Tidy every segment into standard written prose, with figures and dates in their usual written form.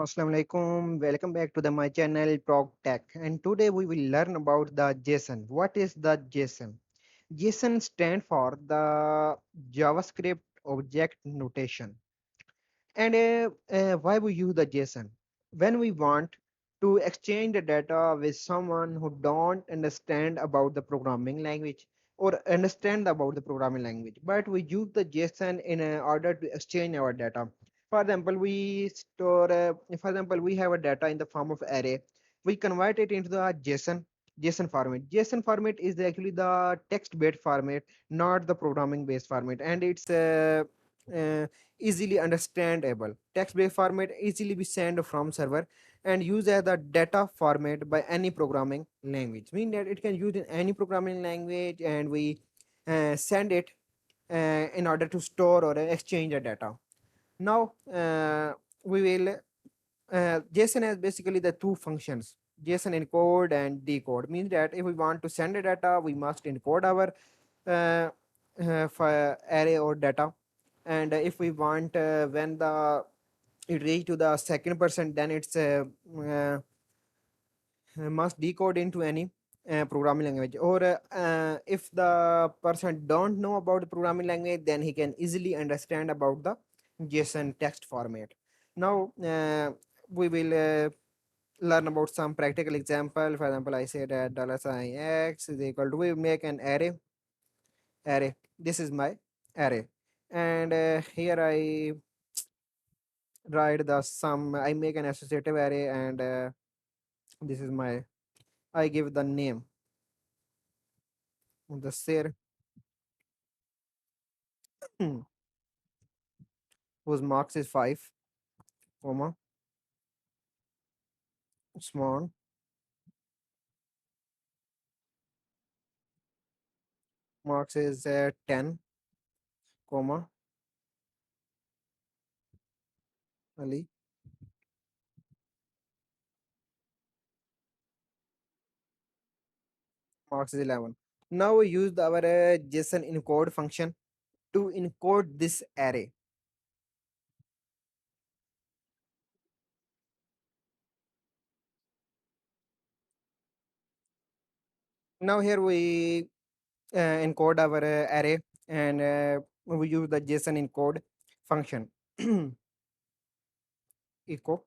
Assalamu alaikum. Welcome back to my channel Prog Tech. And today we will learn about the JSON. What is the JSON? JSON stands for the JavaScript Object Notation. And why we use the JSON? When we want to exchange the data with someone who don't understand about the programming language or understand about the programming language, but we use the JSON in order to exchange our data. For example, for example, we have a data in the form of array. We convert it into the JSON format. JSON format is actually the text-based format, not the programming-based format, and it's uh, easily understandable. Text-based format easily be sent from server and used as the data format by any programming language. Mean that it can use in any programming language, and we send it in order to store or exchange the data. Now we will JSON has basically the two functions. JSON encode and decode means that if we want to send the data, we must encode our array or data, and if we want when the it reach to the second person, then it's uh, must decode into any programming language, or if the person don't know about the programming language, then he can easily understand about the JSON text format. Now we will learn about some practical example. For example, I say that $x is equal to, we make an array. This is my array, and here I write the sum. I make an associative array, and this is my, I give the name of the share whose marks is 5, comma, small, marks is 10, comma, Ali, marks is 11. Now we use our JSON encode function to encode this array. Now here we encode our array, and we use the JSON encode function. Echo.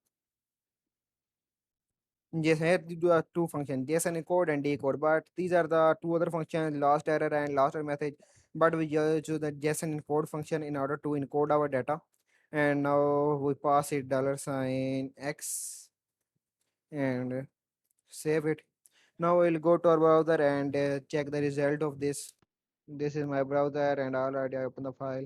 Yes, here there are two functions, JSON encode and decode, but these are the two other functions, lost error and lost error message. But we just use the JSON encode function in order to encode our data. And now we pass it $x and save it. Now we'll go to our browser and check the result of this. This is my browser, and already I open the file.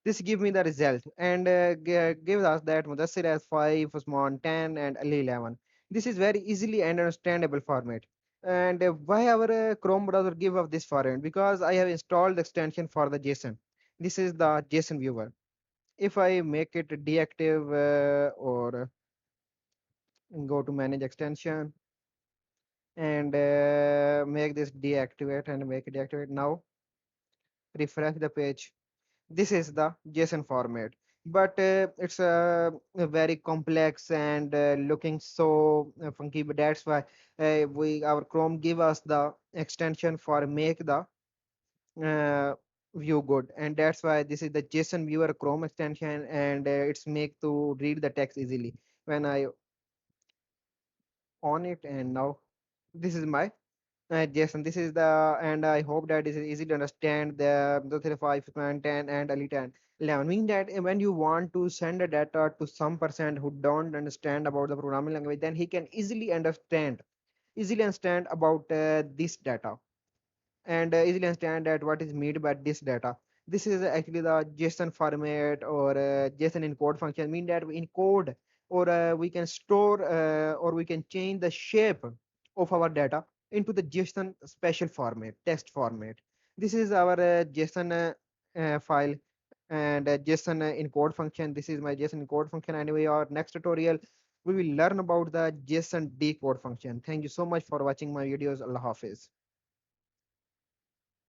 This give me the result, and gives us that Mudassir has 5, Usman 10, and Ali 11. This is very easily and understandable format. And why our Chrome browser give us this format? Because I have installed the extension for the JSON. This is the JSON viewer. If I make it deactive or go to manage extension and make this deactivate and make it deactivate now, refresh the page. This is the JSON format, but it's very complex and looking so funky. But that's why we our Chrome give us the extension for make the uh, view good, and that's why this is the JSON viewer Chrome extension, and it's make to read the text easily. When I on it, and now this is my Jason, this is the, and I hope that this is easy to understand the 35, 10, and early 10, 11. Meaning that when you want to send a data to some person who don't understand about the programming language, then he can easily understand about this data, and easily understand that what is made by this data. This is actually the JSON format or JSON encode function. Mean that we encode, or we can store or we can change the shape of our data into the JSON special format, text format. This is our JSON file, and JSON encode function. This is my JSON encode function. Anyway, our next tutorial we will learn about the JSON decode function. Thank you so much for watching my videos. Allah Hafiz.